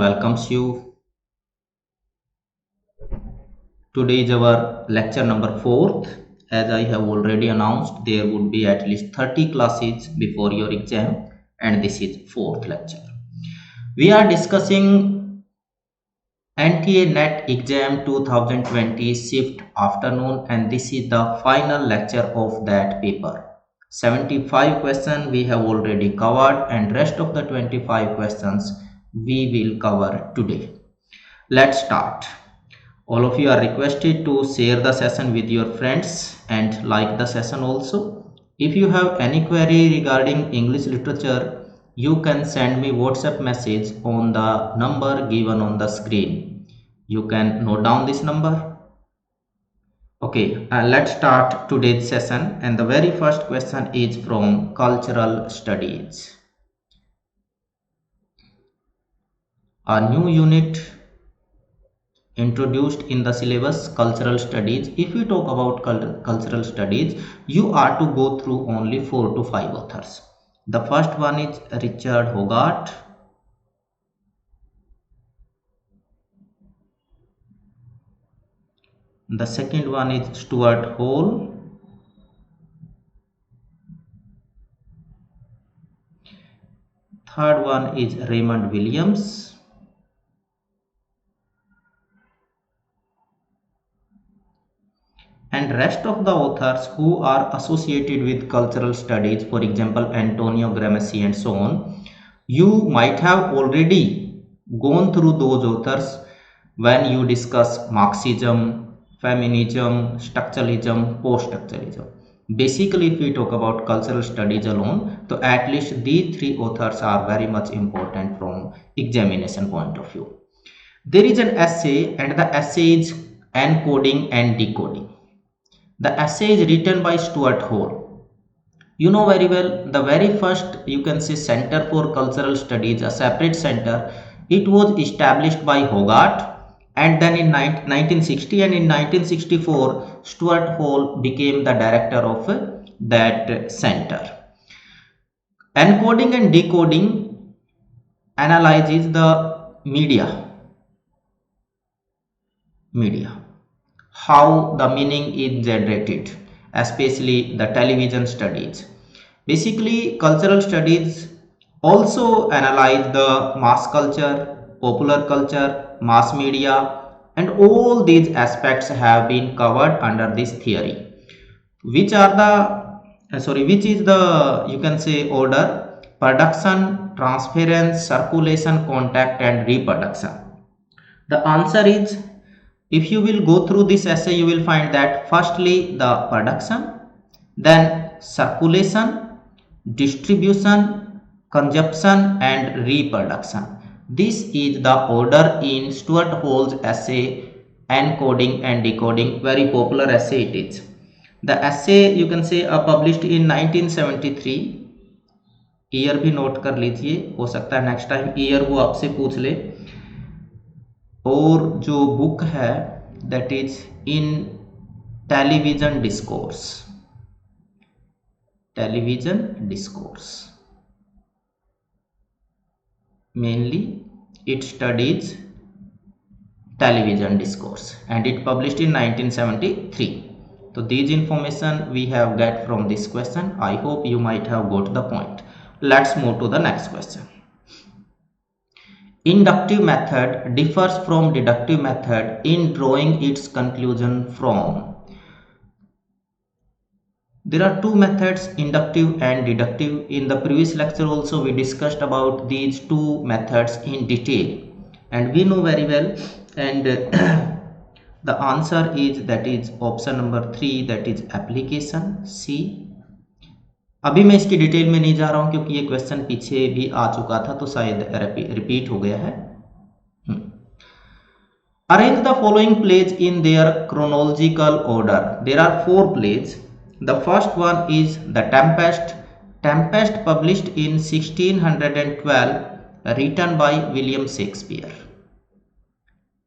welcomes you. Today is our lecture number 4th. As I have already announced, there would be at least 30 classes before your exam, and this is 4th lecture. We are discussing NTA NET exam 2020 shift afternoon, and this is the final lecture of that paper. 75 questions we have already covered, and rest of the 25 questions we will cover today. Let's start. All of you are requested to share the session with your friends and like the session also. If you have any query regarding English literature, you can send me WhatsApp message on the number given on the screen. You can note down this number. Okay, let's start today's session, and the very first question is from cultural studies. A new unit introduced in the syllabus, cultural studies. If we talk about cultural studies, you are to go through only 4 to 5 authors. The first one is Richard Hogarth. The second one is Stuart Hall. Third one is Raymond Williams. And rest of the authors who are associated with cultural studies, for example Antonio Gramsci and so on, you might have already gone through those authors when you discuss Marxism, feminism, structuralism, post-structuralism. Basically, if we talk about cultural studies alone, so at least these 3 authors are very much important from examination point of view. There is an essay, and the essay is Encoding and Decoding. The essay is written by Stuart Hall. You know very well, the very first, you can say, Center for Cultural Studies, a separate center, it was established by Hogarth, and then in 1960 and in 1964, Stuart Hall became the director of that center. Encoding and Decoding analyzes the media, how the meaning is generated, especially the television studies. Basically, cultural studies also analyze the mass culture, popular culture, mass media, and all these aspects have been covered under this theory. Which are the which is the, you can say, order: production, transference, circulation, contact, and reproduction. The answer is, if you will go through this essay, you will find that firstly the production, then circulation, distribution, consumption, and reproduction. This is the order in Stuart Hall's essay Encoding and Decoding. Very popular essay it is. The essay, you can say, published in 1973. Year भी note कर लीजिए, हो सकता है next time year वो आपसे पूछ ले. और जो बुक है that is in television discourse. Mainly it studies television discourse, and it published in 1973. So these information we have get from this question. I hope you might have got the point. Let's move to the next question. Inductive method differs from deductive method in drawing its conclusion from. There are two methods, inductive and deductive. In the previous lecture also we discussed about these two methods in detail, and we know very well, and the answer is, that is option number 3, that is application, C. अभी मैं इसकी detail में नहीं जा रहा हूं क्योंकि ये क्वेश्चन पीछे भी आ चुका था, तो शायद रिपीट हो गया है. Arrange the following plays in their chronological order. There are 4 plays. The first one is The Tempest. Tempest published in 1612, written by William Shakespeare.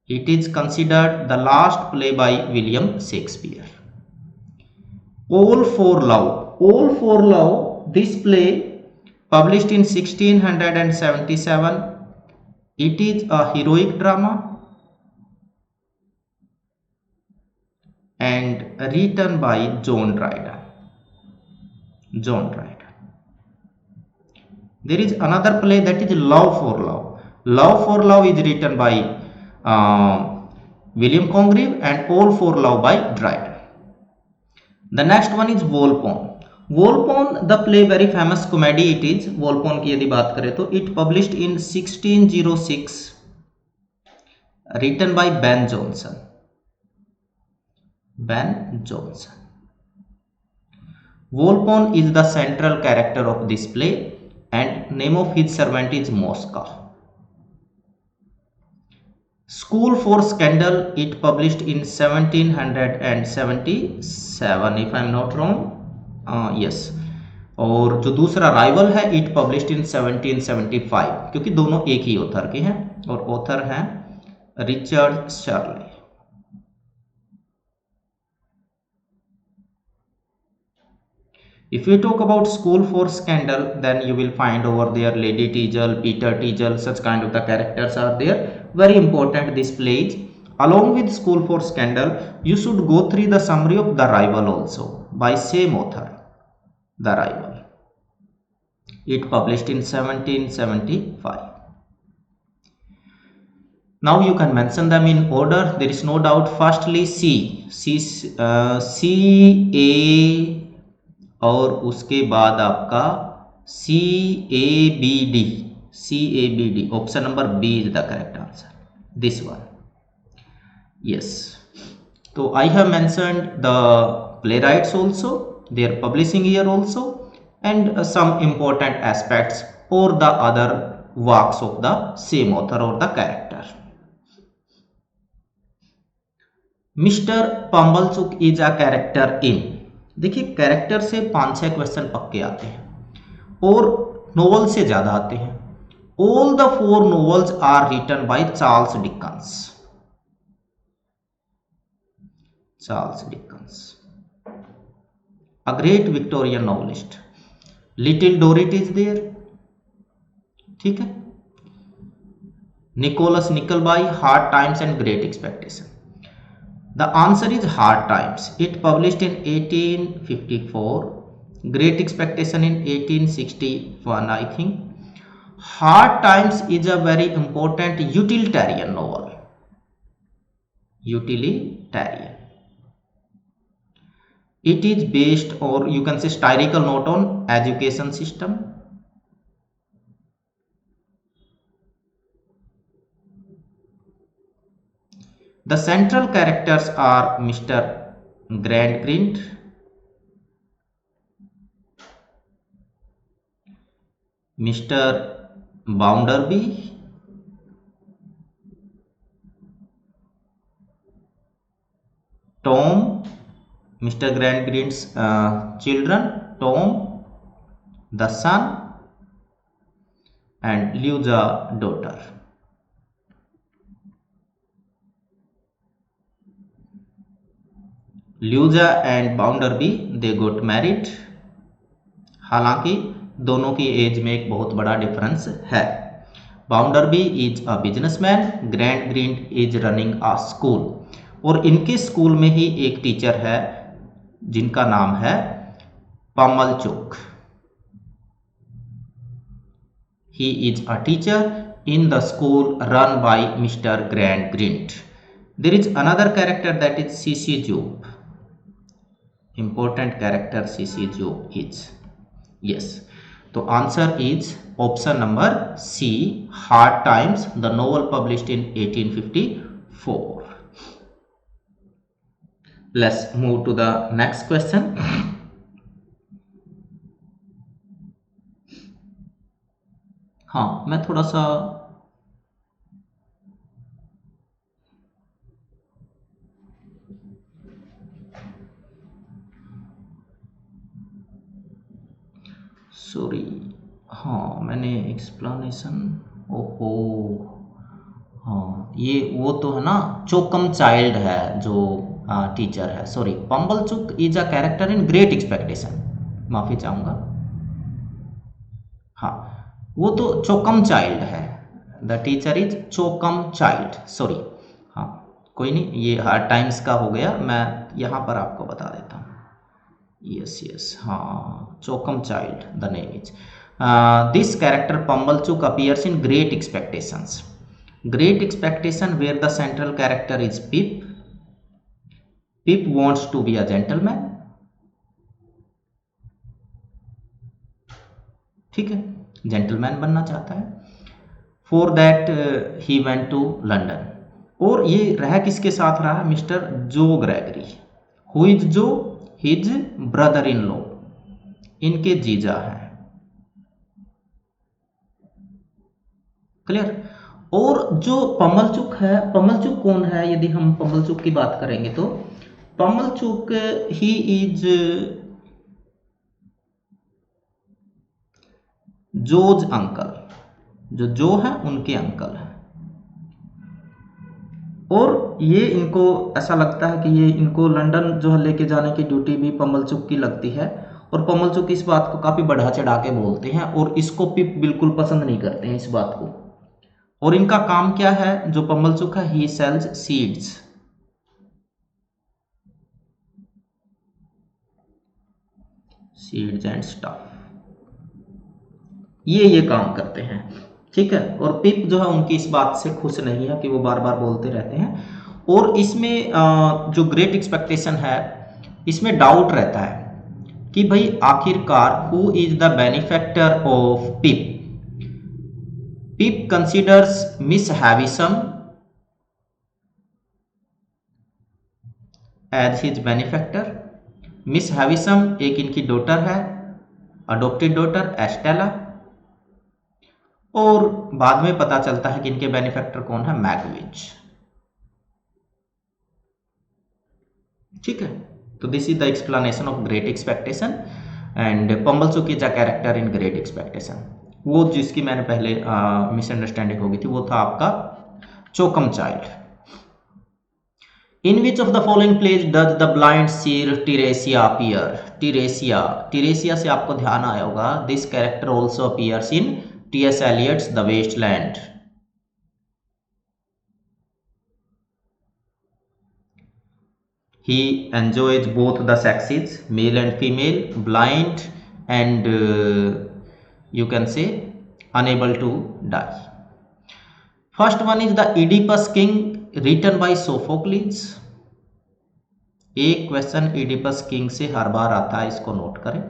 It is considered the last play by William Shakespeare. All for Love. All for Love, this play published in 1677, It is a heroic drama and written by John Dryden. John Dryden. There is another play that is Love for Love. Love for Love is written by William Congreve and All for Love by Dryden. The next one is Volpone. Volpone, the play, very famous comedy it is. Volpone की यदि बात करें तो it published in 1606, written by Ben Jonson. Ben Jonson. Volpone is the central character of this play and name of his servant is Mosca. School for Scandal, it published in 1777 if I am not wrong. Yes. और जो दूसरा rival है it published in 1775, क्योंकि दोनों एक ही author के हैं और ऑथर हैं Richard शर्ले. If you talk about School for Scandal, then you will find over there Lady Teazle, Peter Teazle, such kind of the characters are there. Very important this play is. Along with School for Scandal, you should go through the summary of The Rival also by same author, The Rival. It published in 1775. Now you can mention them in order. There is no doubt. Firstly, C A और उसके बाद आपका CABD. Option number B is the correct answer. This one. Yes. So I have mentioned the playwrights also, their publishing year also, and some important aspects or the other works of the same author or the character. Mr. Pumblechook is a character in. देखिए character से 5-6 question पक्के आते हैं और novel से ज्यादा आते हैं. All the 4 novels are written by Charles Dickens. a great Victorian novelist. Little Dorrit is there. ठीक है. Nicholas Nickleby, Hard Times and Great Expectation. The answer is Hard Times. It published in 1854. Great Expectation in 1861, I think. Hard Times is a very important utilitarian novel. Utilitarian. It is based, or you can say satirical note on education system. The central characters are Mr. Gradgrind, Mr. Bounderby, Tom, Mr. Gradgrind's children, Tom, the son, and Luja, daughter. Louisa and Bounderby they got married. हालांकि दोनों की as में एक बहुत बड़ा difference है. Bounderby is a businessman, Gradgrind is running a school. और इनके स्कूल में ही एक टीचर है जिनका नाम है Pumblechook. He is a teacher in the school run by Mr. Gradgrind. There is another character that is C.C. Job. Important character C.C. Job is. Yes. So answer is option number C, Hard Times, the novel published in 1854. Let's move to the next question. हाँ, मैं थोड़ा सा sorry. हाँ, मैंने explanation. ओहो, हाँ, ये वो तो है ना, चोकम चाइल्ड है जो टीचर है. Sorry, Pumblechook is a character in Great Expectation. माफी चाहूंगा. हाँ, वो तो चोकम चाइल्ड है. The teacher is Choakumchild, sorry, हाँ कोई नहीं, ये हार्ड टाइम्स का हो गया, मैं यहाँ पर आपको बता देता हूँ। यस यस, हाँ, Choakumchild the name is. This character Pumblechook appears in Great Expectations. Great Expectation where the central character is Pip. Pip wants to be a gentleman, ठीक है, जेंटलमैन बनना चाहता है। For that he went to London. और ये रह किसके साथ रहा? Mister Joe Gregory. Who is Joe? His brother in law, इनके जीजा हैं। क्लियर? और जो पम्बलचुक है, पम्बलचुक कौन है? यदि हम पम्बलचुक की बात करेंगे तो पम्बलचुक ही इज जोज अंकल, जो है उनके अंकल है। और ये इनको ऐसा लगता है कि ये इनको लंदन जो है लेके जाने की ड्यूटी भी पम्बलचुक की लगती है, और पम्बलचुक इस बात को काफी बढ़ा चढ़ा के बोलते हैं, और इसको पिप बिल्कुल पसंद नहीं करते हैं इस बात को। और इनका काम क्या है? जो पम्बलचुक है, he sells seeds, seeds and stuff, ये काम करते हैं, ठीक है। और पिप जो है उनकी इस बात से खुश नहीं है कि वो बार बार बोलते रहते हैं। और इसमें जो ग्रेट एक्सपेक्टेशन है, इसमें डाउट रहता है कि भाई आखिरकार who is the benefactor of Pip. Pip considers Miss Havisham as his benefactor. Miss Havisham एक इनकी डॉटर है, अडॉप्टेड डॉटर एस्टेला। और बाद में पता चलता है कि इनके बेनिफैक्टर कौन है? मैगविच, ठीक है। तो this is the explanation of Great Expectation and Pumblechook is a character in Great Expectation. वो जिसकी मैंने पहले मिसअंडरस्टैंडिंग हो गई थी, वो था आपका Choakumchild. In which of the following plays does the blind seer Tiresias appear? Tiresias, Tiresias से आपको ध्यान आया होगा, this character also appears in T.S. Eliot's The Waste Land. He enjoys both the sexes, male and female, blind and you can say unable to die. First one is the Oedipus King written by Sophocles. एक question Oedipus King से हर बार आता है, इसको note करें।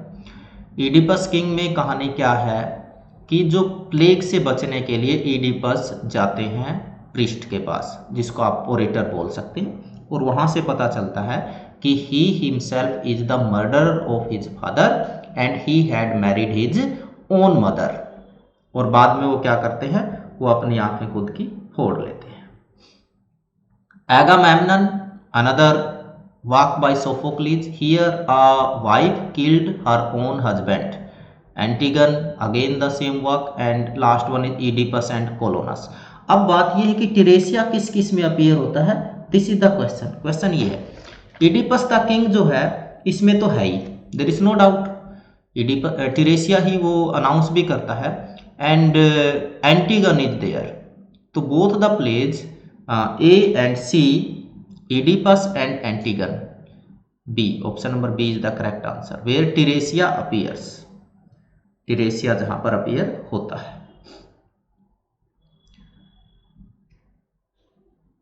Oedipus King में कहानी क्या है कि जो प्लेग से बचने के लिए ईडिपस जाते हैं प्रीस्ट के पास, जिसको आप ओरेटर बोल सकते हैं, और वहां से पता चलता है कि he himself is the murderer of his father and he had married his own mother. और बाद में वो क्या करते हैं? वो अपनी आंखें खुद की फोड़ लेते हैं। Agamemnon, another work by Sophocles. Here a wife killed her own husband. Antigone, again the same work, and last one is Oedipus and Colonus. अब बात यह है कि टिरेसिया किस किस में अपीयर होता है? This is the question. Question ये है, ईडिपस द किंग जो है इसमें तो है ही, there is no doubt, Tiresias ही वो अनाउंस भी करता है, एंड एंटीगन इज देयर। तो both the plays A and C, Oedipus and Antigone, B, option number B is the correct answer, where Tiresias appears. Tiresias जहां पर appear होता है।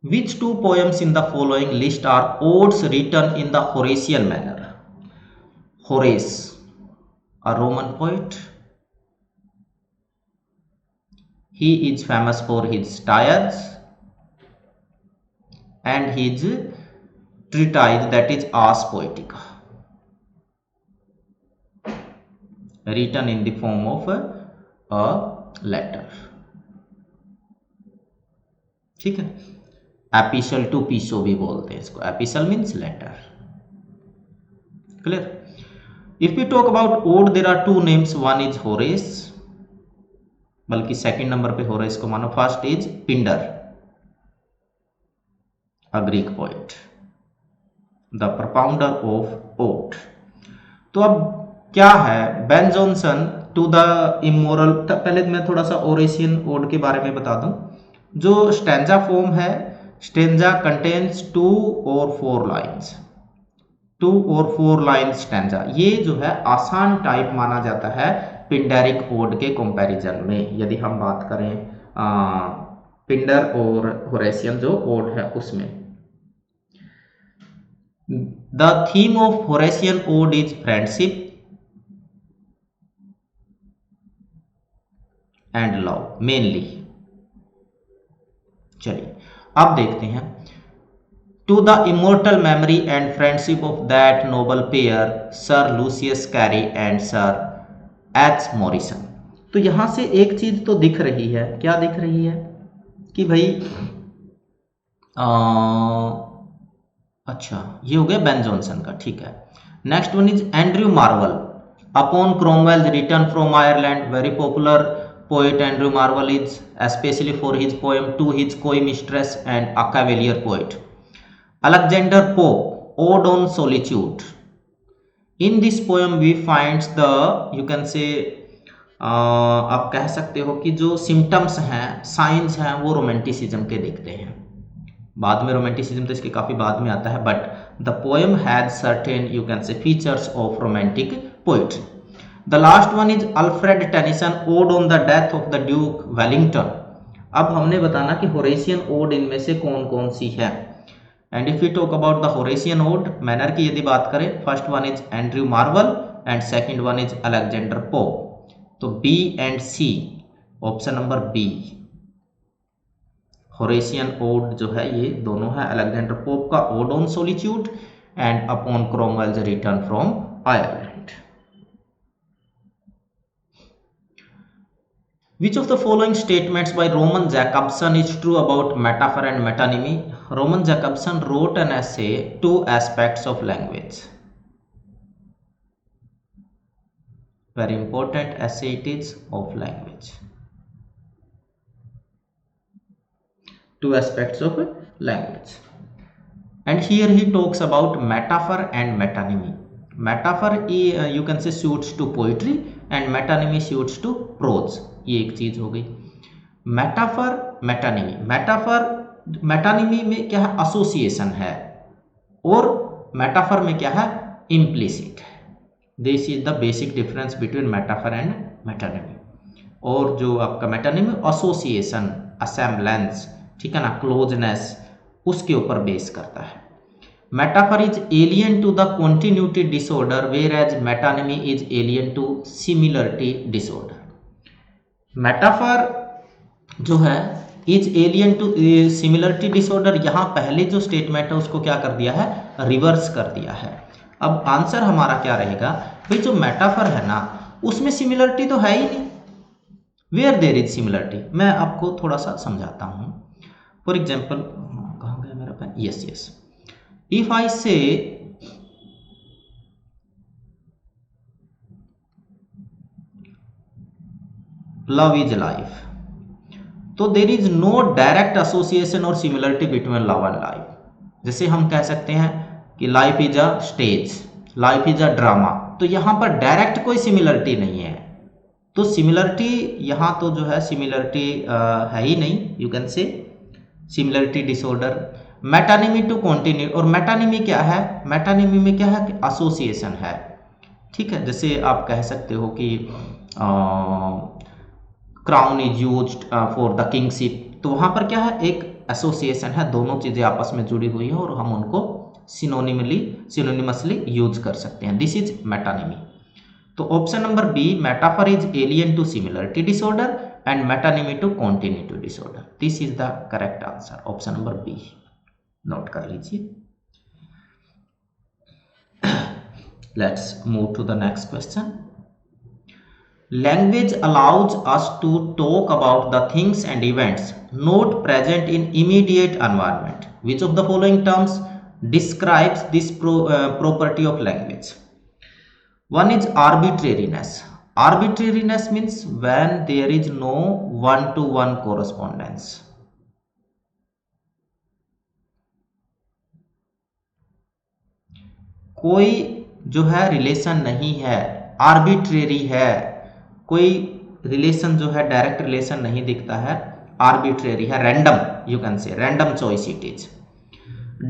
Which two poems in the following list are odes written in the Horatian manner? Horace, a Roman poet. He is famous for his satires and his treatise, that is Ars Poetica, written in the form of a letter, ठीक है। Epistle to पीसो भी बोलते हैं इसको, epistle means letter, clear. If we talk about ode, there are two names, one is Horace, बल्कि second number पे Horace को मानो, first is Pindar, a Greek poet, the propounder of ode. तो अब क्या है, Ben Jonson to the immortal, पहले मैं थोड़ा सा ओरेशियन ओड के बारे में बता दूं। जो स्टैंजा फॉर्म है, स्टैंजा कंटेन्स 2 और 4 लाइन्स, 2 और 4 लाइन स्टैंजा, ये जो है आसान टाइप माना जाता है पिंडरिक ओड के कंपैरिजन में, यदि हम बात करें पिंडर और होरेशियन जो ओड है उसमें। The theme of Horatian ode is friendship and love mainly. चलिए अब देखते हैं। To the immortal memory and friendship of that noble pair sir Lucius Cary and sir H Morison. तो यहां से एक चीज तो दिख रही है, क्या दिख रही है कि भाई अच्छा ये हो गया बेन जॉनसन का, ठीक है। Next one is Andrew Marvel upon Cromwell return from Ireland. Very popular poet Andrew Marvell is especially for his poem To His Coy Mistress and A Cavalier Poet. Alexander Pope Ode on Solitude. In this poem we finds the, you can say आप कह सकते हो कि जो symptoms हैं, science हैं, वो romanticism के दिखते हैं। बाद में रोमांटिसिज्म तो इसके काफी बाद में आता है, but the poem has certain, you can से, features of romantic poetry. The last one is Alfred Tennyson Ode on the Death of the Duke Wellington. अब हमने बताना कि होरेशियन ओड इनमें से कौन कौन सी है। And if you talk about the Horatian ode manner की यदि बात करें, first one is Andrew Marvell and second one is Alexander Pope. तो B and C, option number B, Horatian ode जो है ये दोनों है। अलेक्जेंडर पोप का ode on solitude and upon Cromwell's return from Ireland. Which of the following statements by Roman Jakobson is true about metaphor and metonymy? Roman Jakobson wrote an essay, Two Aspects of Language. Very important essay it is of language. Two Aspects of Language. And here he talks about metaphor and metonymy. Metaphor you can say suits to poetry and metonymy suits to prose. ये एक चीज हो गई। Metaphor मेटानिमी, metaphor मेटानिमी में क्या है, association है, और मेटाफर में क्या है, इम्प्लिसिट है। This is the basic difference between metaphor and metonymy. और जो आपका मेटानिमी एसोसिएशन, असेंबलेंस, ठीक है ना, क्लोजनेस, उसके ऊपर बेस करता है। Metaphor is alien to the continuity disorder whereas metonymy is alien to similarity disorder. Metaphor जो है is alien to similarity disorder, यहां पहले जो स्टेटमेंट है उसको क्या कर दिया है, रिवर्स कर दिया है। अब आंसर हमारा क्या रहेगा, भाई जो मेटाफर है ना उसमें सिमिलरिटी तो है ही नहीं। वेयर देयर इज सिमिलरिटी, मैं आपको थोड़ा सा समझाता हूं। फॉर एग्जाम्पल, कहां गया मेरा pen, yes yes, if I say love is life, तो there is no direct association और similarity between love and life. जैसे हम कह सकते हैं कि life is a stage, life is a drama, तो यहां पर डायरेक्ट कोई सिमिलरिटी नहीं है। तो सिमिलरिटी यहां तो जो है सिमिलरिटी है ही नहीं, you can say similarity disorder. Metonymy to continue, और मेटानिमी क्या है, मेटानिमी में क्या है, एसोसिएशन है, ठीक है। जैसे आप कह सकते हो कि crown is used for the kingship, तो वहां पर क्या है, एक एसोसिएशन है, दोनों चीजें आपस में जुड़ी हुई है और हम उनको सिनोनिमसली यूज कर सकते हैं। This is metonymy. तो option number B, metaphor is alien to similarity disorder and metonymy to continuity disorder. This is the correct answer, option number B, note कर लीजिए। Let's move to the next question. Language allows us to talk about the things and events not present in immediate environment. Which of the following terms describes this property of language? One is arbitrariness. Arbitrariness means when there is no one-to-one correspondence. कोई जो है relation नहीं है, arbitrary है, कोई relation जो है direct relation नहीं दिखता है, आर्बिट्रेरी है, random, you can say random choice it is.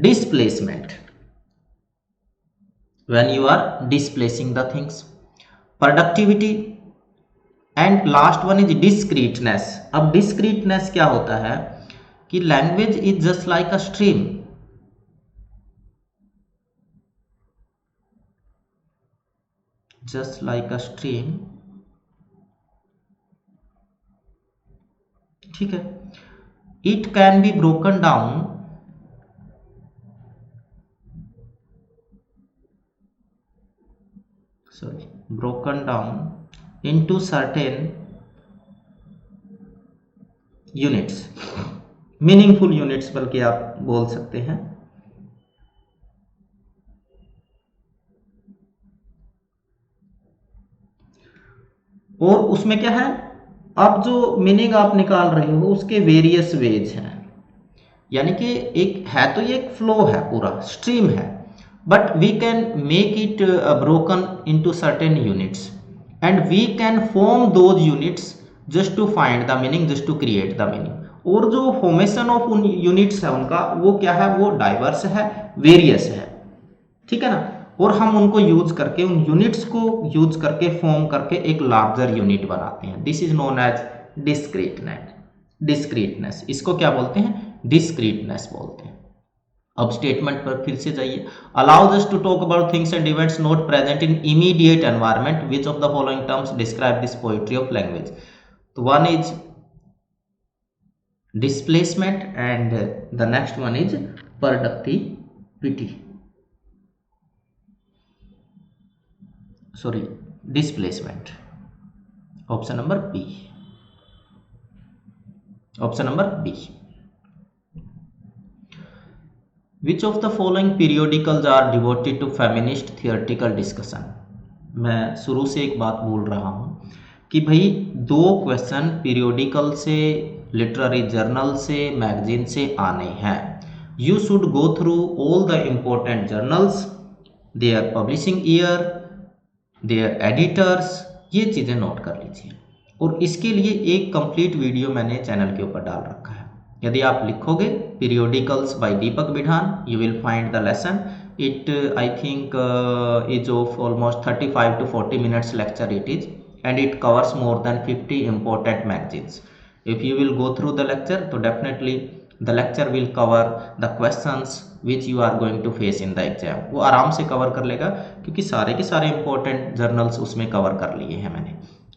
Displacement, when you are displacing the things, productivity, and last one is discreteness. अब डिस्क्रीटनेस क्या होता है कि language is just like a stream, just like a stream, ठीक है। It can be broken down into certain units, meaningful units बल्कि आप बोल सकते हैं। और उसमें क्या है, अब जो मीनिंग आप निकाल रहे हो उसके वेरियस वेज हैं, यानी कि एक है तो ये एक फ्लो है, पूरा स्ट्रीम है, but we can make it broken into certain units and we can form those units just to find the meaning, just to create the meaning. और जो फॉर्मेशन ऑफ उन यूनिट्स है उनका वो क्या है, वो डाइवर्स है, वेरियस है, ठीक है ना। और हम उनको यूज करके, उन यूनिट्स को यूज करके फॉर्म करके एक लार्जर यूनिट बनाते हैं। This is known as discreteness. Discreteness, इसको क्या बोलते हैं, डिस्क्रीटनेस बोलते हैं। अब स्टेटमेंट पर फिर से जाइए। Allows us to talk about things and events not present in immediate environment, which of the following terms describe this poetry of language. तो one is displacement and the next one is productivity, sorry, displacement. Option number B, option number B. Which of the following periodicals are devoted to feminist theoretical discussion? मैं शुरू से एक बात बोल रहा हूं कि भाई दो क्वेश्चन पीरियोडिकल से, लिटरेरी जर्नल से, मैगजीन से आने हैं। You should go through all the important journals, their publishing year, their editors, ये चीज़ें नोट कर लीजिए। और इसके लिए एक कंप्लीट वीडियो मैंने चैनल के ऊपर डाल रखा है। यदि आप लिखोगे periodicals by Deepak Bidhan, you will find the lesson. It I think is of almost 35 to 40 minutes lecture it is, and it covers more than 50 important magazines. If you will go through the lecture, so definitely the lecture will cover the questions which you are going to face in the exam. वो आराम से cover कर लेगा क्योंकि सारे के सारे important journals उसमें कवर कर लिए हैं मैंने,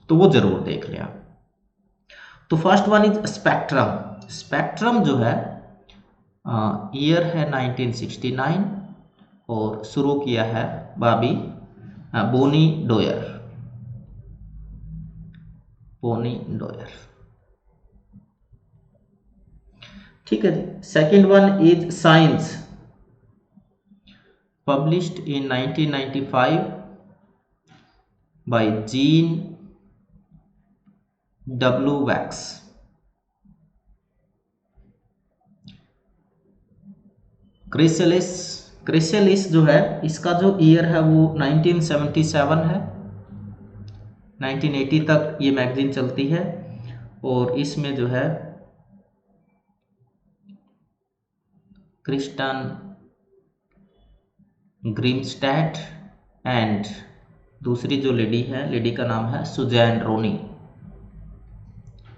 तो वो जरूर देख लिया। तो first one is spectrum. Spectrum जो है ईयर है 1969 और शुरू किया है बोनी डोयर, बोनी डोयर, ठीक है जी। Second one is science, published in 1995 by Jean W Wax. Chrysalis, Chrysalis जो है इसका जो ईयर है वो 1977 है, 1980 तक ये मैगजीन चलती है। और इसमें जो है क्रिस्टन ग्रिमस्टैट एंड दूसरी जो लेडी है, लेडी का नाम है सुजैन रोनी,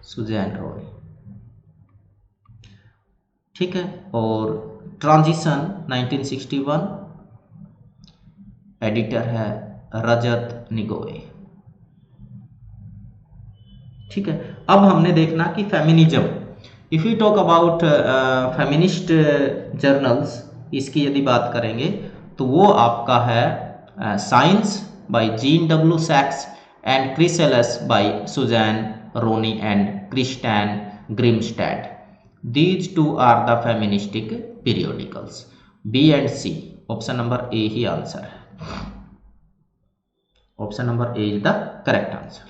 सुजैन रोनी, ठीक है। और ट्रांजिशन 1961, एडिटर है रजत निगोए, ठीक है। अब हमने देखना कि feminism, if you talk about feminist journals, इसकी यदि बात करेंगे तो वो आपका है साइंस बाय जीन डब्ल्यू सैक्स and Chrysalis by Susan Rooney and Kristen Grimstad. These two are the feministic periodicals. B and C, option number A ही आंसर है, option number A is the correct answer.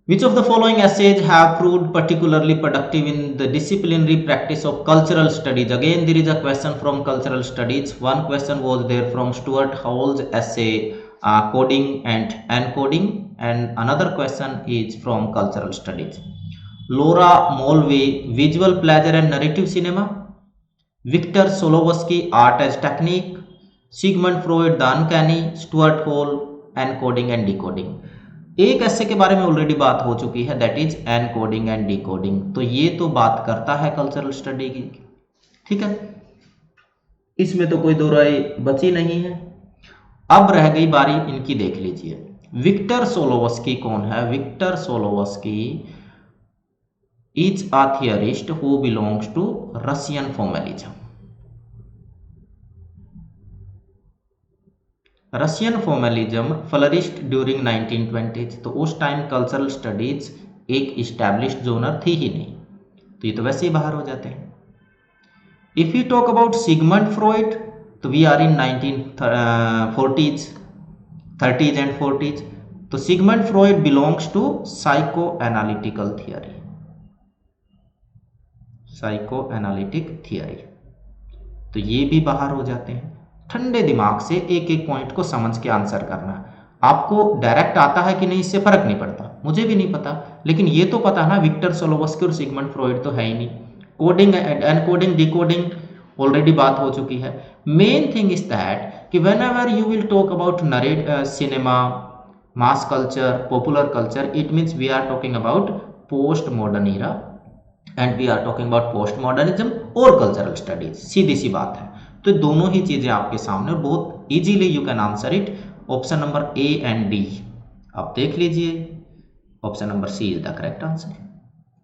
Which of the following essays have proved particularly productive in the disciplinary practice of cultural studies? Again, there is a question from cultural studies. One question was there from Stuart Hall's essay coding and encoding, and another question is from cultural studies. Laura Mulvey, visual pleasure and narrative cinema. Victor Solovsky, art as technique. Sigmund Freud, the uncanny. Stuart Hall, encoding and decoding. एक ऐसे के बारे में already बात हो चुकी है, that is encoding and decoding. तो ये तो बात करता है कल्चरल स्टडी की, ठीक है, इसमें तो कोई दो राय बची नहीं है। अब रह गई बारी इनकी, देख लीजिए विक्टर सोलोवस्की कौन है। Victor Shklovsky is a theorist who belongs to Russian formalism. Russian formalism flourished during 1920s। तो उस टाइम कल्चरल स्टडीज एक इस्टेब्लिश्ड जोनर थी ही नहीं, तो ये तो वैसे ही बाहर हो जाते हैं। If you talk about Sigmund Freud, तो we are in 1940s, 30s and 40s। तो Sigmund Freud belongs to psycho analytical theory, psycho analytic theory. तो ये भी बाहर हो जाते हैं। ठंडे दिमाग से एक एक पॉइंट को समझ के आंसर करना। आपको डायरेक्ट आता है कि नहीं इससे फर्क नहीं पड़ता, मुझे भी नहीं पता, लेकिन ये तो पता ना विक्टर सोलोवस्की और सिगमंड फ्रॉइड तो है ही नहीं। कोडिंग एनकोडिंग डिकोडिंग ऑलरेडी बात हो चुकी है। मेन थिंग इज दैट कि whenever you will talk about cinema, mass culture, popular culture, it means we are talking about post modern era and we are talking about post modernism और cultural studies, सीधी सी बात है। तो दोनों ही चीजें आपके सामने और बहुत easily you can answer it. Option number A and D आप देख लीजिए, option number C is the correct answer.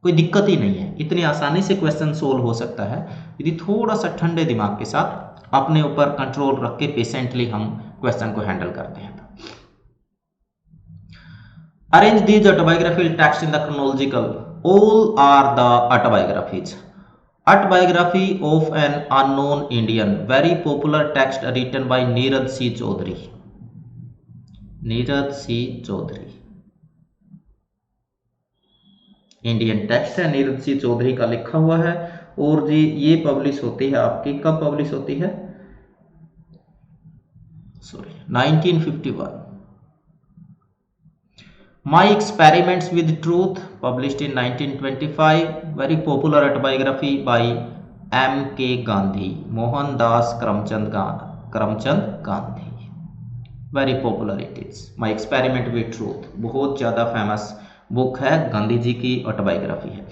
कोई दिक्कत ही नहीं है, इतनी आसानी से क्वेश्चन सोल्व हो सकता है यदि थोड़ा सा ठंडे दिमाग के साथ अपने ऊपर कंट्रोल रख के पेशेंटली हम क्वेश्चन को हैंडल करते हैं। Arrange these autobiographical text in the chronological, all are the autobiographies. Autobiography of an unknown Indian, very popular text written by Neeraj C. Chaudhary. Neeraj C Chaudhary, Indian text है, Neeraj C Chaudhary का लिखा हुआ है। और जी ये पब्लिश होती है आपकी, कब पब्लिश होती है, sorry 1951। My Experiments with Truth, published in 1925, very popular autobiography by M.K. Gandhi, Mohandas Karamchand Gandhi, very popular it is. My Experiment with Truth, बहुत ज़्यादा फेमस बुक है, गांधी जी की ऑटोबायोग्राफी है।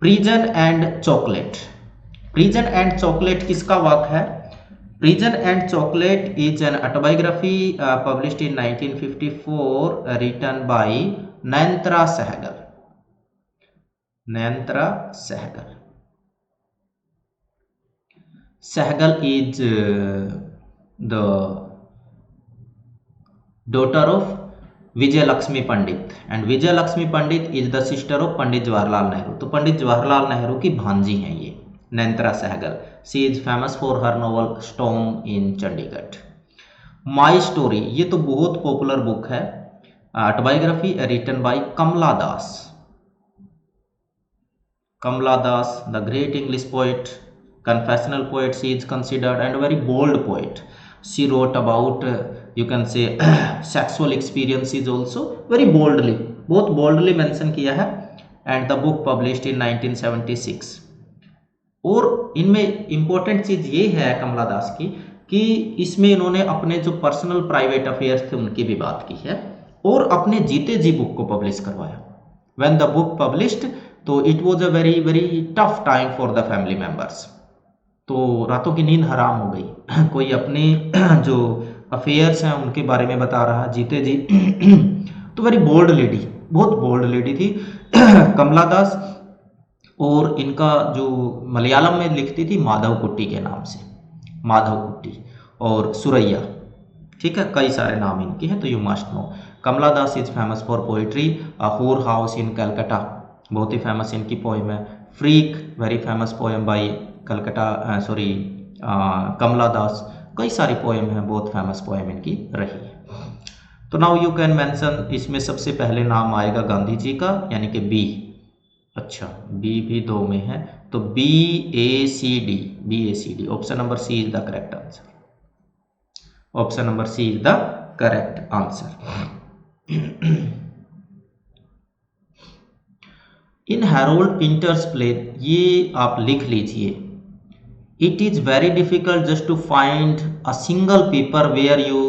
Prison and chocolate, prison and chocolate किसका work है? Prison and Chocolate is an autobiography published in 1954, written by Nayantra Sehgal. Nayantra Sehgal. Sehgal is the daughter of Vijay Lakshmi Pandit, and Vijay Lakshmi Pandit is the sister of Pandit Jawaharlal Nehru. तो पंडित जवाहरलाल नेहरू की भांजी हैं ये Nayantara Sahgal. She is famous for her novel storm in Chandigarh. My story, ये तो बहुत popular book है, autobiography written by Kamala Das. Kamala Das, the great English poet, confessional poet she is considered, and a very bold poet. She wrote about you can say sexual experiences also very boldly, बहुत boldly mention किया है, and the book published in 1976। और इनमें important चीज ये है कमला दास की कि इसमें इन्होंने अपने जो पर्सनल प्राइवेट अफेयर्स थे उनकी भी बात की है और अपने जीते जी बुक को पब्लिश करवाया। व्हेन द बुक पब्लिश्ड, तो it was a very very tough time for the family members. तो रातों की नींद हराम हो गई कोई अपने जो अफेयर्स हैं उनके बारे में बता रहा जीते जी तो वेरी बोल्ड लेडी, बहुत बोल्ड लेडी थी कमला दास। और इनका जो मलयालम में लिखती थी माधव कुट्टी के नाम से, माधव कुट्टी और सुरैया, ठीक है, कई सारे नाम इनके हैं, तो you must know. Kamala Das is famous for poetry, a whore house in Calcutta, बहुत ही फेमस इनकी पोएम है। Freak, very famous poem by Calcutta sorry Kamala Das, कई सारी पोएम हैं, बहुत फेमस पोएम इनकी रही है। तो नाउ यू कैन मेंशन, इसमें सबसे पहले नाम आएगा गांधी जी का, यानी कि बी। अच्छा, बी भी दो में है, तो B A C D, B A C D, option number C is the correct answer. Option number C is the correct answer. In Harold Pinter's play, ये आप लिख लीजिए, it is very difficult just to find a single paper where you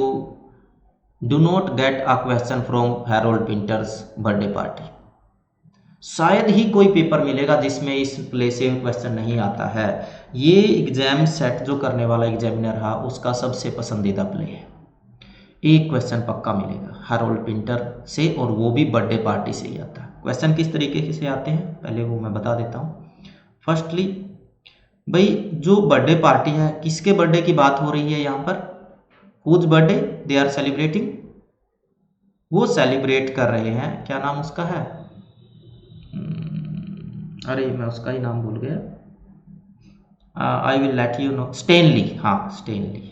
do not get a question from Harold Pinter's birthday party. शायद ही कोई paper मिलेगा जिसमें इस प्ले से क्वेश्चन नहीं आता है। ये एग्जाम सेट जो करने वाला एग्जामिनर है उसका सबसे पसंदीदा प्ले है। एक क्वेश्चन पक्का मिलेगा हैरोल्ड पिंटर से, और वो भी बर्थडे पार्टी से ही आता है। क्वेश्चन किस तरीके से आते हैं पहले वो मैं बता देता हूँ। फर्स्टली भाई जो बर्थडे पार्टी है, किसके बर्थडे की बात हो रही है यहाँ पर, whose birthday they are celebrating, वो सेलिब्रेट कर रहे हैं, क्या नाम उसका है, अरे मैं उसका ही नाम भूल गया, I will let you know, Stanley, हाँ स्टैनली,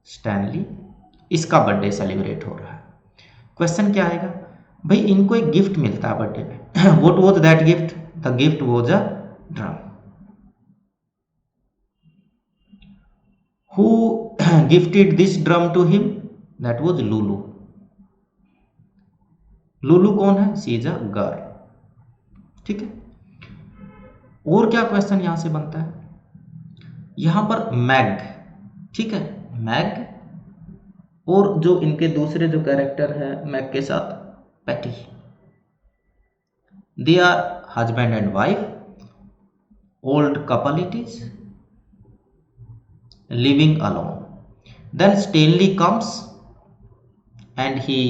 स्टैनली इसका बर्थडे सेलिब्रेट हो रहा है। क्वेश्चन क्या आएगा भाई, इनको एक गिफ्ट मिलता है बर्थडे में। What was that gift, the gift was a drum. Who gifted this drum to him, that was Lulu. Lulu कौन है, शी इज अ गर्ल, ठीक है। और क्या क्वेश्चन यहां से बनता है, यहां पर मैग, ठीक है, मैग और जो इनके दूसरे जो कैरेक्टर है मैग के साथ, Petey, they are husband and wife, old couple it is, living alone. Then Stanley comes and he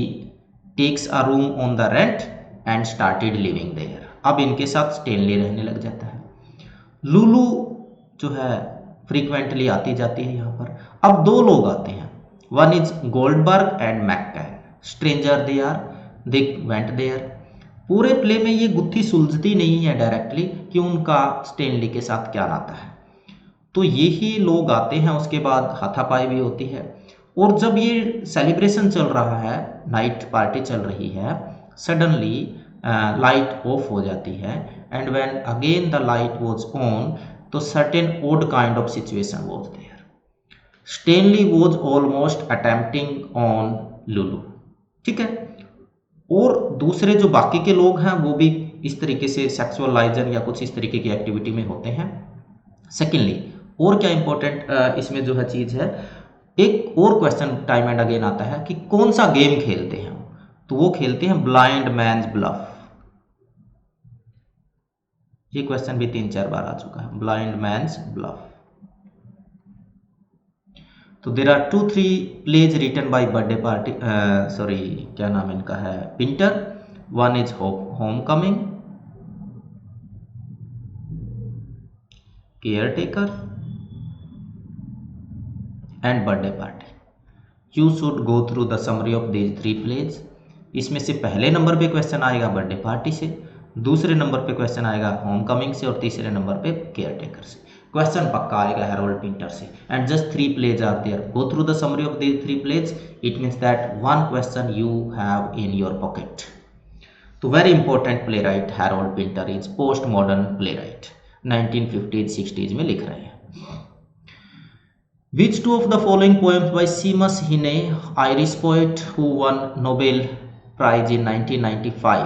takes a room on the rent and started living there. अब इनके साथ स्टेनली रहने लग जाता है। लुलू जो है फ्रीक्वेंटली आती जाती है यहाँ पर। अब दो लोग आते हैं, one is Goldberg and McCann, stranger they are, they went there. पूरे प्ले में ये गुत्थी सुलझती नहीं है डायरेक्टली कि उनका स्टेनली के साथ क्या नाता है। तो यही लोग आते हैं, उसके बाद हाथापाई भी होती है। और जब ये सेलिब्रेशन चल रहा है, नाइट पार्टी चल रही है, सडनली लाइट ऑफ हो जाती है, and when again the light was on, तो certain odd kind of situation was there. Stanley was almost attempting on Lulu, ठीक है। और दूसरे जो बाकी के लोग हैं वो भी इस तरीके से सेक्सुअल लाइजन या कुछ इस तरीके की एक्टिविटी में होते हैं। सेकेंडली और क्या इंपॉर्टेंट इसमें जो है चीज है, एक और क्वेश्चन टाइम एंड अगेन आता है कि कौन सा गेम खेलते हैं, तो वो खेलते हैं ब्लाइंड मैन्स ब्लफ। ये क्वेश्चन भी 3-4 बार आ चुका है, ब्लाइंड मैन्स ब्लफ। तो there are 2-3 plays written by birthday party, sorry क्या नाम इनका है, Pinter. One is homecoming, caretaker and birthday party. You should go through the summary of these 3 plays. इसमें से पहले नंबर पे question आएगा बर्थडे पार्टी से, दूसरे नंबर पे क्वेश्चन आएगा होम कमिंग से, और तीसरे नंबर पे केयर टेकर से। क्वेश्चन पक्का आएगा हैरोल्ड पिंटर से, and just 3 plays are there. Go through the summary of these 3 plays, it means that 1 question you have in your pocket. तो very important playwright Harold Pinter is post modern playwright, 1950s-60s में लिख रहे हैं। Which two of the following poems by Seamus Heaney, Irish poet who won Nobel Prize in 1995?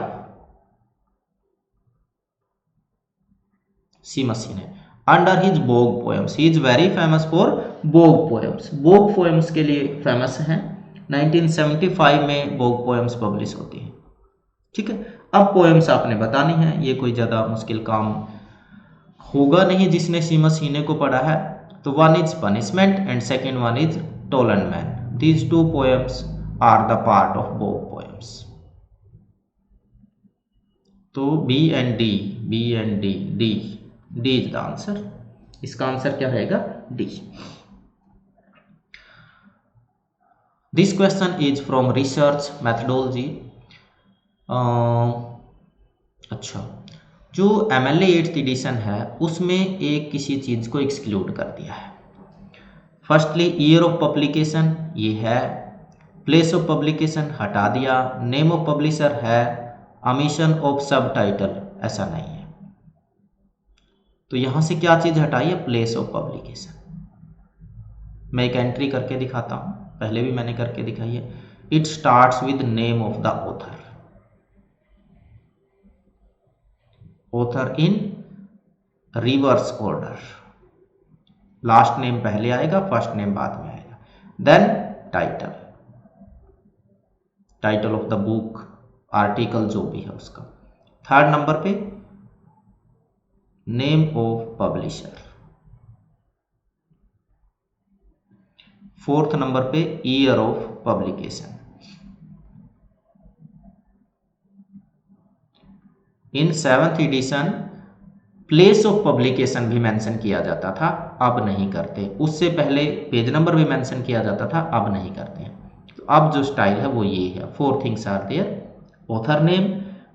Seamus Heaney. Under his Bogue poems, he is very famous for Bogue poems. Bogue poems के लिए famous हैं। 1975 में Bogue poems publish होती है, ठीक है। अब poems आपने बतानी है, ये कोई ज़्यादा मुश्किल काम होगा नहीं जिसने सीमस हीने को पढ़ा है। तो one is punishment and second one is Tollund man. These 2 poems are the part of bog poems. तो B and D, B and D, D, D is the answer. इसका आंसर क्या रहेगा, D. This question is from research methodology. अच्छा, जो MLA 8th addition है उसमें एक किसी चीज़ को एक्सक्लूड कर दिया है। फर्स्टली ईयर ऑफ पब्लिकेशन ये है, प्लेस ऑफ पब्लिकेशन हटा दिया, नेम ऑफ पब्लिशर है, ओमिशन ऑफ सब टाइटल ऐसा नहीं है। तो यहाँ से क्या चीज़ हटाई है, प्लेस ऑफ पब्लिकेशन। मैं एक एंट्री करके दिखाता हूँ। पहले भी मैंने करके दिखाई है। It starts with name of the author, author in reverse order, last name पहले आएगा, फर्स्ट नेम बाद में आएगा। Then title, title of the book, article जो भी है उसका। थर्ड नंबर पे name of publisher, fourth number पे year of publication. In 7th edition place of publication भी मेंशन किया जाता था, अब नहीं करते। उससे पहले पेज नंबर भी मेंशन किया जाता था, अब नहीं करते हैं। तो अब जो स्टाइल है वो ये है। 4 things are there, author name,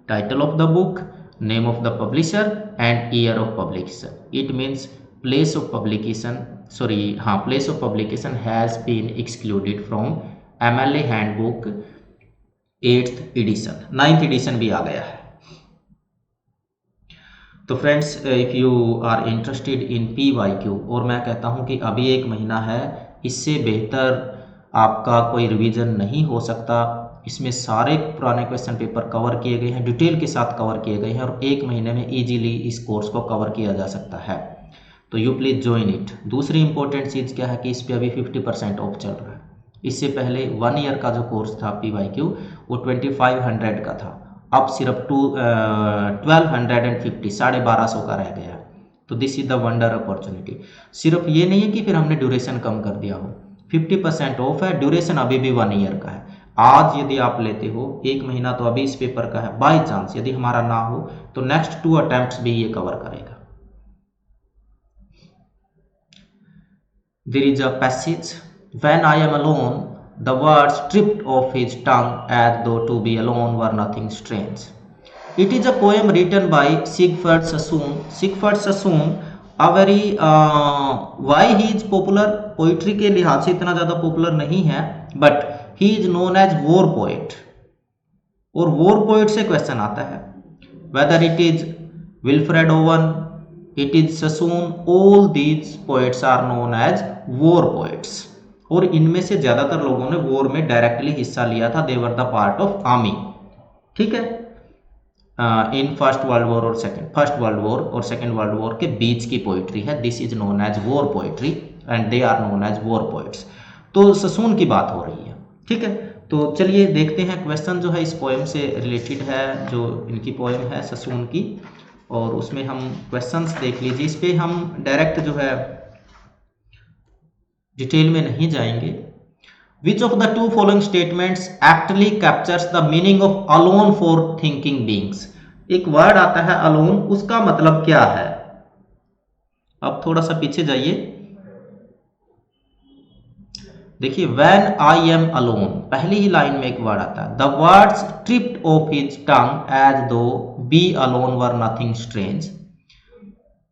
title of the book, name of the publisher and year of publication. It means place of publication, place of publication has been excluded from MLA handbook 8th edition. 9th edition भी आ गया है। तो friends, if you are interested in PYQ, और मैं कहता हूं कि अभी 1 महीना है, इससे बेहतर आपका कोई रिवीजन नहीं हो सकता। इसमें सारे पुराने क्वेश्चन पेपर कवर किए गए हैं, डिटेल के साथ कवर किए गए हैं, और 1 महीने में इजीली इस कोर्स को कवर किया जा सकता है। तो यू प्लीज़ ज्वाइन इट। दूसरी इंपॉर्टेंट चीज़ क्या है कि इस पर अभी 50% ऑफ चल रहा है। इससे पहले 1 ईयर का जो कोर्स था PYQ वो 2500 का था, अब सिर्फ 1250, 1250 का रह गया। तो this is the wonder opportunity. सिर्फ ये नहीं है कि फिर हमने ड्यूरेशन कम कर दिया हो, 50% ऑफ है, ड्यूरेशन अभी भी 1 ईयर का है। आज यदि आप लेते हो, 1 महीना तो अभी इस पेपर का है, बाई चांस यदि हमारा ना हो तो नेक्स्ट 2 अटेम्प्ट्स भी ये कवर करेगा। There is a passage, when I am alone, the words tripped off his tongue as though to be alone were nothing strange. It is a poem written by Sigfrid Sassoon. Sigfrid Sassoon, a very why he is popular, poetry के लिहाज से इतना ज़्यादा popular नहीं है, but he is known as war poet. और war poet से question आता है, whether it is Wilfred Owen, it is Sassoon, all these poets are known as war poets. और इनमें से ज्यादातर लोगों ने वॉर में डायरेक्टली हिस्सा लिया था, they were the part of army. ठीक है, इन फर्स्ट वर्ल्ड वॉर और सेकेंड वर्ल्ड वॉर के बीच की पोइट्री है। This is known as war poetry and they are known as war poets. तो ससून की बात हो रही है। ठीक है, तो चलिए देखते हैं क्वेश्चन जो है इस पोएम से रिलेटेड है, जो इनकी पोएम है ससून की, और उसमें हम क्वेश्चंस देख लीजिए। इस पे हम डायरेक्ट जो है डिटेल में नहीं जाएंगे। विच of the 2 following statements actually captures the meaning of alone for thinking beings. एक वर्ड आता है अलोन, उसका मतलब क्या है? अब थोड़ा सा पीछे जाइए, देखिए, व्हेन आई एम अलोन, पहली ही लाइन में एक वर्ड आता है, the words tripped off his tongue as though be alone were nothing strange.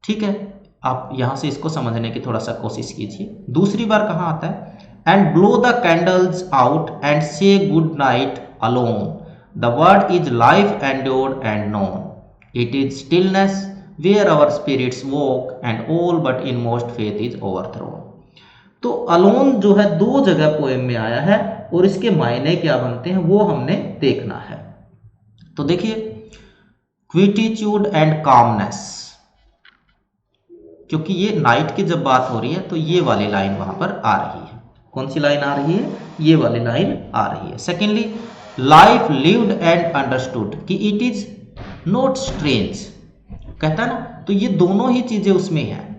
ठीक है, आप यहां से इसको समझने की थोड़ा सा कोशिश कीजिए। दूसरी बार कहां आता है, and blow the candles out and say good night alone, the word is life endured and known, it is stillness where our spirits walk and all but inmost faith is overthrown. तो alone जो है 2 जगह poem में आया है, और इसके मायने क्या बनते हैं वो हमने देखना है। तो देखिए, क्विटीट्यूड एंड कामनेस, क्योंकि ये नाइट की जब बात हो रही है तो ये वाली लाइन वहां पर आ रही है। कौन सी लाइन आ रही है? ये वाली लाइन आ रही है। Secondly, life lived and understood, कि इट इज नॉट स्ट्रेंज, कहता है ना, तो ये दोनों ही चीजें उसमें है।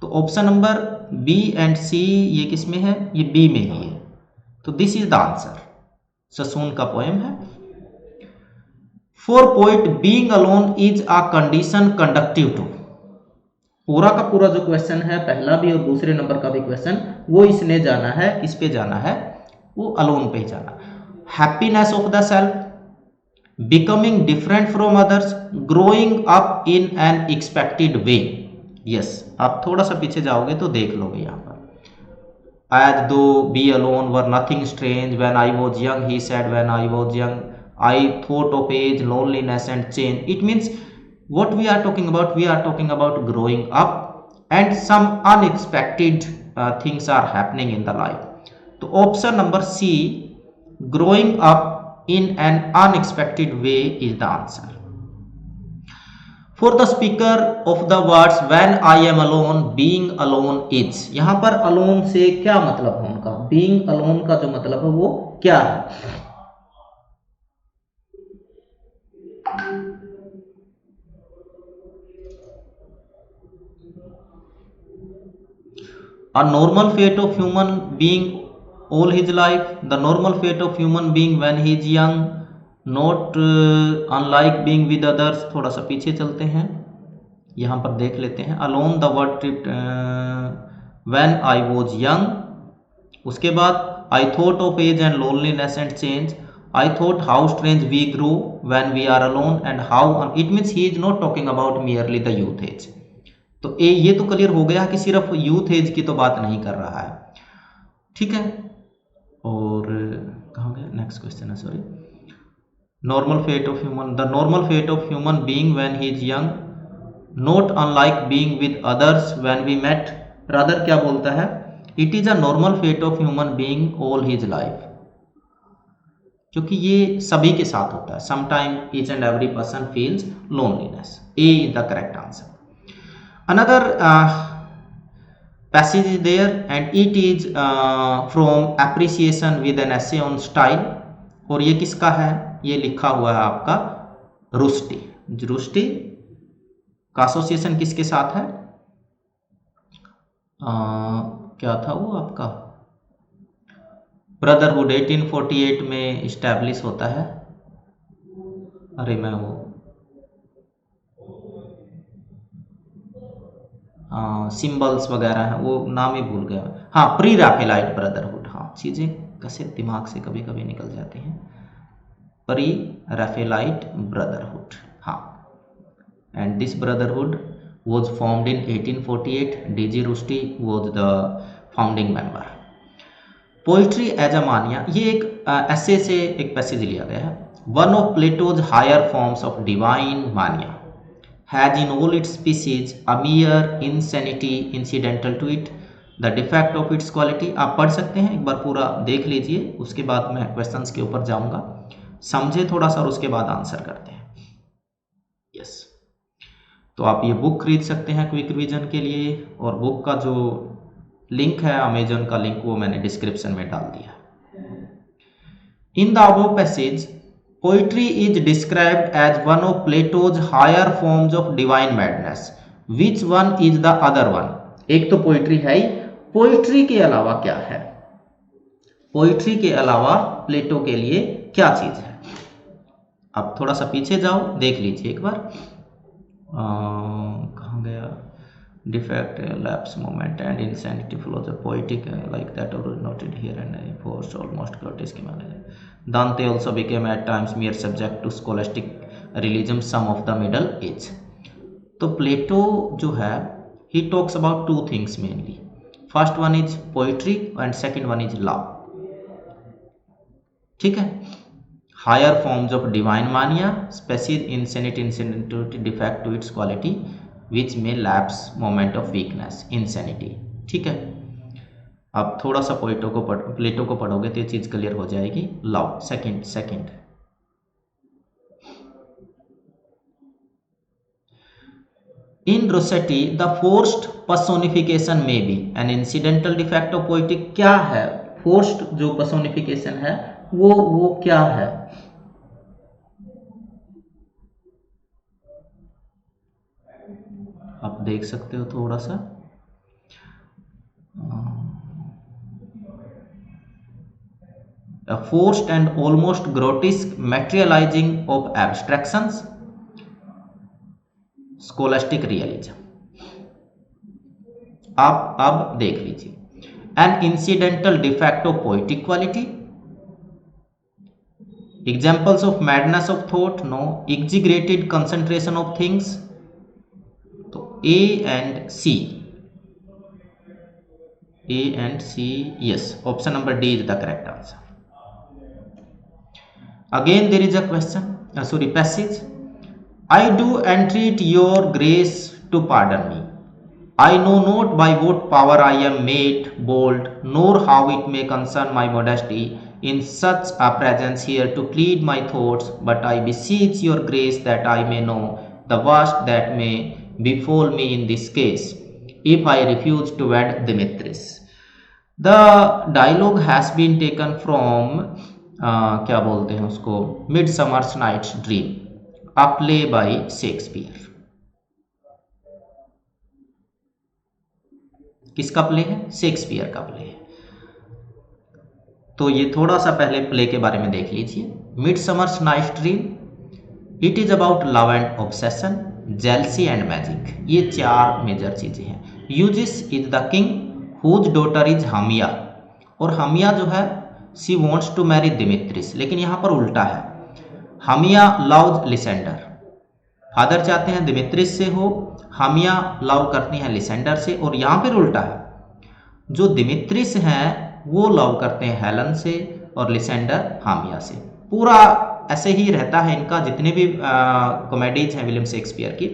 तो ऑप्शन नंबर बी एंड सी ये किस में है? ये बी में ही है। तो this is the answer. Sassoon का पोएम है। For poet being alone is a condition conductive to, पूरा का पूरा जो क्वेश्चन है, पहला भी और दूसरे नंबर का भी क्वेश्चन, वो इसने जाना है, किस पे जाना है? वो अलोन पे जाना। Happiness of the self, becoming different from others, growing up in N expected way. Yes, आप थोड़ा सा पीछे जाओगे तो देख लोगे यहाँ पर, as though be alone were nothing strange, when I was young, he said, when I was young I thought of age, loneliness and change. It means what we are talking about, we are talking about growing up and some unexpected things are happening in the life. तो option number C, growing up in an unexpected way is the answer. For the speaker of the words when I am alone, being alone is, यहां पर alone से क्या मतलब है उनका, being alone का जो मतलब है वो क्या है? A normal fate of human being all his life, the normal fate of human being when he is young, not unlike being with others। थोड़ा सा पीछे चलते हैं, यहाँ पर देख लेते हैं। alone the word trip when I was young, उसके बाद I thought of age and loneliness and change, I thought how strange we grow when we are alone and how it means he is not talking about merely the youth age। तो ये तो clear हो गया कि सिर्फ youth as की तो बात नहीं कर रहा है, ठीक है। और कहाँ गया नेक्स्ट क्वेश्चन है, sorry, normal fate of human, the normal fate of human being when he is young, not unlike being with others when we met, rather क्या बोलता है, it is a normal fate of human being all his life, क्योंकि ये सभी के साथ होता है। Sometime each and every person feels loneliness. A is the correct answer. Another passage is there and it is from appreciation with an essay on style, और ये किसका है, ये लिखा हुआ है आपका रुस्टी। रुस्टी का एसोसिएशन किसके साथ है, क्या था वो आपका, ब्रदरहुड 1848 में इस्टेब्लिश होता है। अरे मैं वो सिंबल्स वगैरह हैं, वो नाम ही भूल गया। हाँ, प्री रैफेलाइट ब्रदरहुड। हाँ, चीज़ें कैसे दिमाग से कभी कभी निकल जाती हैं। प्री रैफेलाइट ब्रदरहुड, हाँ, and this brotherhood was formed in 1848. D.G. Rusty was the founding member. Poetry as a mania, ये एक ऐसे से एक पैसेज लिया गया है। One of Plato's higher forms of divine mania has in all its species a mere insanity incidental to it, the defect of its quality। आप पढ़ सकते हैं, एक बार पूरा देख लीजिए, उसके बाद मैं क्वेश्चंस के ऊपर जाऊंगा, समझे थोड़ा सा और उसके बाद आंसर करते हैं। यस, तो आप ये बुक खरीद सकते हैं क्विक रिवीजन के लिए, और बुक का जो लिंक है, अमेजन का लिंक, वो मैंने डिस्क्रिप्शन में डाल दिया। In the above passage poetry is described as one of Plato's higher forms of divine madness. Which one is the other one? एक तो पोइट्री है ही, पोइट्री के अलावा क्या है, पोइट्री के अलावा प्लेटो के लिए क्या चीज है? अब थोड़ा सा पीछे जाओ, देख लीजिए एक बार, कहाँ गया, defect, lapse, moment and insanity flows a poetic like that noted here and forced almost grotesque manner. Dante also became at times mere subject to scholastic realism, some of the middle age। तो प्लेटो जो है, he talks about two things mainly, first one is poetry and second one is love, ठीक है। higher forms of divine mania, species insanity, insanity defect to its quality which may lapse moment of weakness, insanity, ठीक है। अब थोड़ा सा प्लेटो को पढ़ोगे तो ये चीज क्लियर हो जाएगी। Love, second in Rossetti the forced personification में be an incidental defect of poetic. क्या है फोर्स्ड जो पर्सोनिफिकेशन है, वो क्या है? आप देख सकते हो थोड़ा सा, a forced and almost grotesque materializing of abstractions, scholastic realism। आप अब देख लीजिए, an incidental defect of poetic quality, examples of madness of thought, no, exaggerated concentration of things। तो A and C, yes, option number D is the correct answer। Again there is a question, passage, I do entreat your grace to pardon me। I know not by what power I am made bold, nor how it may concern my modesty in such a presence here to plead my thoughts, but I beseech your grace that I may know the worst that may befall me in this case, if I refuse to wed Demetrius. The dialogue has been taken from क्या बोलते हैं उसको, Midsummer's Night's Dream, a play by Shakespeare. किसका play है? Shakespeare का play है। तो ये थोड़ा सा पहले प्ले के बारे में देख लीजिए। Midsummer's Night's Dream, it is about love and obsession, jealousy and magic, ये चार मेजर चीजें हैं। Egeus is the king whose daughter is Hermia, और हमिया जो है she wants to marry Demetrius, लेकिन यहाँ पर उल्टा है। हमिया लव्स लिसेंडर, फादर चाहते हैं दिमित्रिस से हो, हमिया लव करती हैं लिसेंडर से, और यहाँ पर उल्टा है, जो दिमित्रिस हैं वो लव करते हैं हेलन से और लिसेंडर हामिया से। पूरा ऐसे ही रहता है इनका, जितने भी कॉमेडीज हैं विलियम शेक्सपियर की,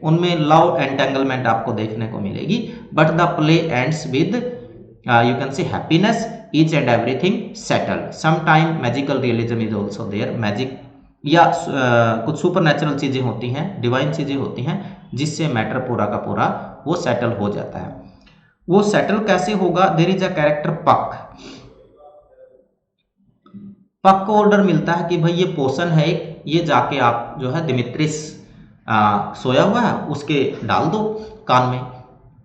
उनमें लव एंटेंगलमेंट आपको देखने को मिलेगी। But the play ends with you can say happiness, each and everything settled. Some time magical realism is also there, magic या कुछ सुपर नेचुरल चीज़ें होती हैं, डिवाइन चीज़ें होती हैं, जिससे मैटर पूरा का पूरा वो सेटल हो जाता है। वो सेटल कैसे होगा? देयर इज अ कैरेक्टर पक। पक को ऑर्डर मिलता है कि भाई ये पोषण है एक, ये जाके आप जो है दिमित्रिस सोया हुआ है उसके डाल दो कान में।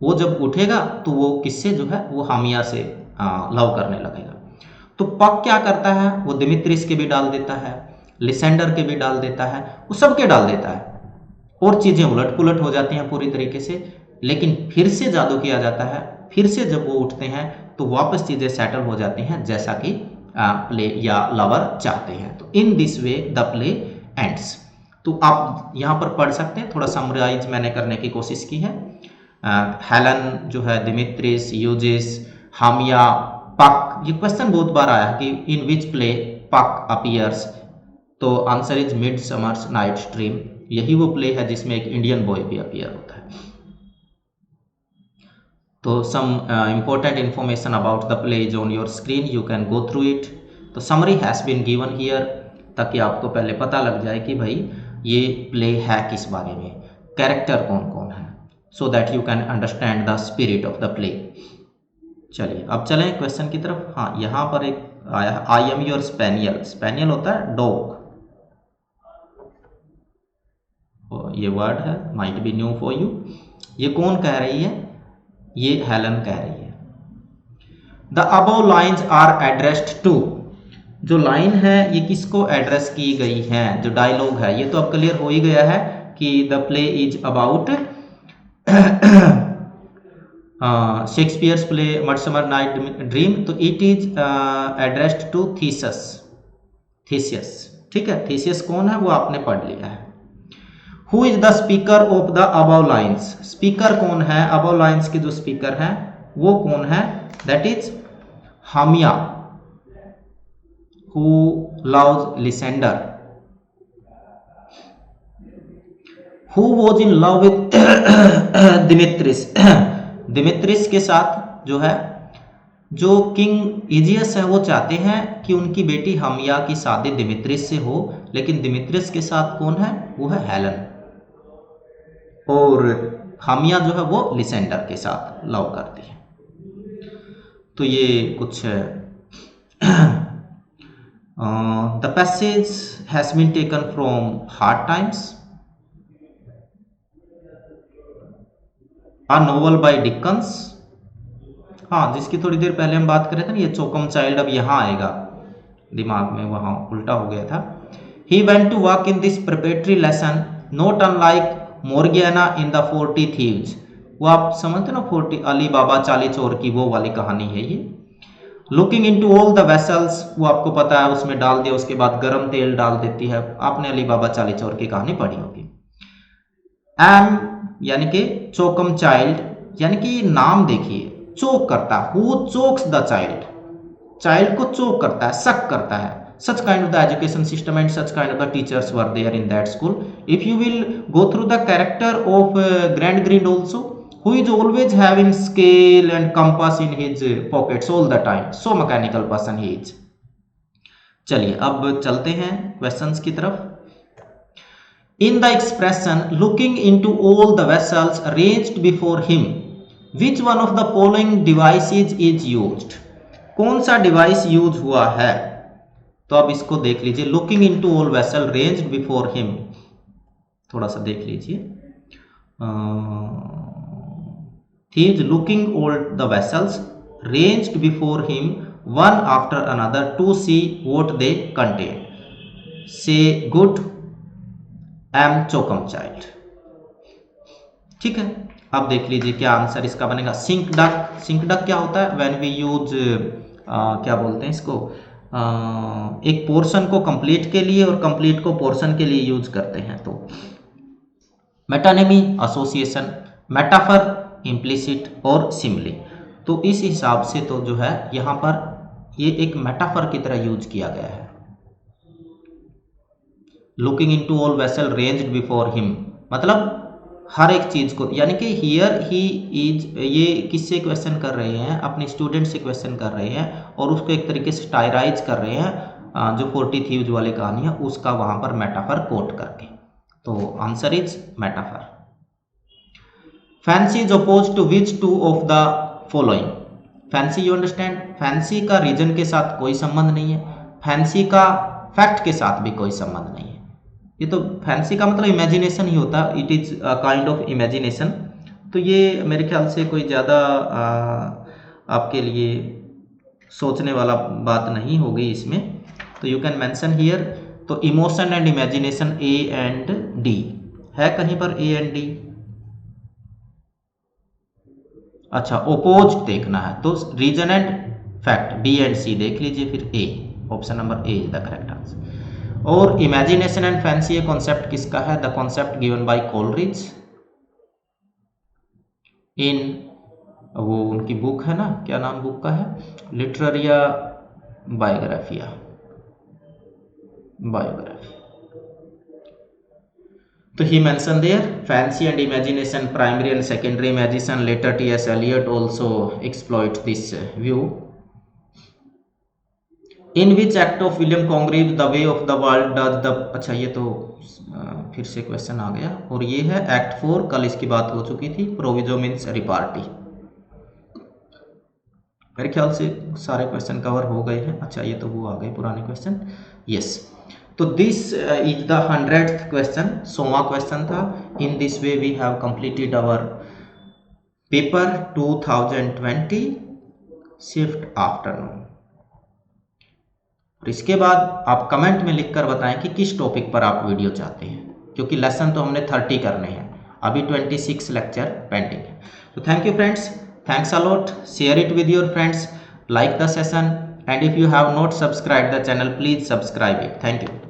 वो जब उठेगा तो वो किससे जो है वो हामिया से लव करने लगेगा। तो पक क्या करता है, वो दिमित्रिस के भी डाल देता है, लिसेंडर के भी डाल देता है, वो सबके डाल देता है, और चीजें उलट पुलट हो जाती हैं पूरी तरीके से। लेकिन फिर से जादू किया जाता है, फिर से जब वो उठते हैं तो वापस चीजें सेटल हो जाती हैं जैसा कि प्ले या लवर चाहते हैं। तो इन this way the play ends. तो आप यहाँ पर पढ़ सकते हैं, थोड़ा समराइज मैंने करने की कोशिश की है। हेलन जो है, दिमित्रिस, यूजिस, हामिया, पक। ये क्वेश्चन बहुत बार आया है कि इन विच प्ले पक अपीयर्स, तो आंसर इज मिडसमर्स नाइट्स ड्रीम। यही वो प्ले है जिसमें एक इंडियन बॉय भी अपीयर होता है। तो सम important information about the play is on your screen, you can go through it। तो summary has been given here, ताकि आपको पहले पता लग जाए कि भाई ये प्ले है किस बारे में, कैरेक्टर कौन कौन है, so that you can understand the spirit of the play। चलिए अब चलें क्वेश्चन की तरफ। हाँ, यहाँ पर एक आया है, I am your spaniel. Spaniel होता है डॉग, ये वर्ड है, might be new for you. ये कौन कह रही है? ये हेलन कह रही है। The above lines are addressed to, जो लाइन है ये किसको एड्रेस की गई है, जो डायलॉग है। ये तो अब क्लियर हो ही गया है कि the play is about Shakespeare's play Midsummer Night Dream, तो it is addressed to Theseus. ठीक है, थीसियस कौन है वो आपने पढ़ लिया है। Who is the speaker of the above lines? Speaker कौन है? above lines के जो स्पीकर हैं वो कौन है? That is हामिया, who loves Lysander, who was in love with Demetrius। Demetrius के साथ जो है, जो किंग इजियस है वो चाहते हैं कि उनकी बेटी हामिया की शादी दिमित्रिस से हो, लेकिन दिमित्रिस के साथ कौन है? वो है हेलन, और हामिया जो है वो लिसेंडर के साथ लव करती है। तो ये कुछ the passage has been taken from Hard Times, a novel by Dickens. हाँ, जिसकी थोड़ी देर पहले हम बात कर रहे थे ना, ये चोकम चाइल्ड, अब यहाँ आएगा दिमाग में, वहाँ उल्टा हो गया था। He went to work in this preparatory lesson not unlike Morgiana in the 40 thieves. वो आप समझते ना, 40 अली बाबा 40 चोर की वो वाली कहानी है ये। Looking into all the vessels, वो आपको पता है उसमें डाल दिया, उसके बाद गरम तेल डाल देती है। आपने अली बाबा 40 चोर की कहानी पढ़ी होगी। एम यानी कि चोकम चाइल्ड, यानी कि नाम देखिए, चोक करता है, who chokes the child, child को चोक करता है, शक करता है। Such kind of the education system and such kind of the teachers were there in that school. If you will go through the character of Gradgrind also, who is always having scale and compass in his pockets all the time, so mechanical person he is. चलिए अब चलते हैं questions की तरफ। In the expression looking into all the vessels ranged before him, which one of the following devices is used? कौन सा device use हुआ है? तो अब इसको देख लीजिए, looking into all vessel ranged before him, थोड़ा सा देख लीजिए। He is looking all the vessels ranged before him one after another to see what they contain. Say good, am chokum child. ठीक है, अब देख लीजिए क्या आंसर इसका बनेगा। सिंक डक, सिंक डक क्या होता है? व्हेन वी यूज क्या बोलते हैं इसको, एक पोर्शन को कंप्लीट के लिए और कंप्लीट को पोर्शन के लिए यूज करते हैं। तो मेटानिमी एसोसिएशन, मेटाफर इम्प्लिसिट और सिमिली। तो इस हिसाब से तो जो है यहाँ पर ये एक मेटाफर की तरह यूज किया गया है। Looking into all vessel ranged before him मतलब हर एक चीज को, यानी कि हियर ही इज, ये किससे क्वेश्चन कर रहे हैं? अपने स्टूडेंट से क्वेश्चन कर रहे हैं और उसको एक तरीके से टायराइज कर रहे हैं, जो 40 थीव्स वाली कहानी है उसका वहां पर मेटाफर कोट करके। तो answer is metaphor. Fancy is oppose to which two of the following? Fancy you understand, fancy का रीजन के साथ कोई संबंध नहीं है, फैंसी का फैक्ट के साथ भी कोई संबंध नहीं है। ये तो फैंसी का मतलब इमेजिनेशन ही होता है, it is a kind of imagination. तो ये मेरे ख्याल से कोई ज़्यादा आपके लिए सोचने वाला बात नहीं होगी इसमें। तो यू कैन मेंशन हियर। तो emotion and imagination A and D है कहीं पर, ए एंड डी? अच्छा, ओपोज देखना है तो reason and fact B and C देख लीजिए, फिर A, option number A is the correct answer. और इमेजिनेशन एंड फैंसी ये कॉन्सेप्ट किसका है? The concept given by Coleridge in, वो उनकी बुक है ना, क्या नाम बुक का है? Literaria Biographia, biography. तो he mentioned there fancy and imagination, primary and secondary imagination. Later T.S. Eliot also exploit this view. In which act of William Congreve The Way of the World does the, अच्छा ये तो फिर से question आ गया, और ये है act 4, कल इसकी बात हो चुकी थी। Proviso means repartee. मेरे ख्याल से सारे क्वेश्चन कवर हो गए हैं। अच्छा ये तो वो आ गए पुराने क्वेश्चन, यस। तो this is the 100th question, 100वां क्वेश्चन था। In this way we have completed our paper 2020 shift afternoon. और इसके बाद आप कमेंट में लिखकर बताएं कि किस टॉपिक पर आप वीडियो चाहते हैं, क्योंकि लेसन तो हमने 30 करने हैं, अभी 26 लेक्चर पेंडिंग है। तो thank you friends, thanks a lot, share it with your friends, like the session, and if you have not subscribed the channel please subscribe it. Thank you.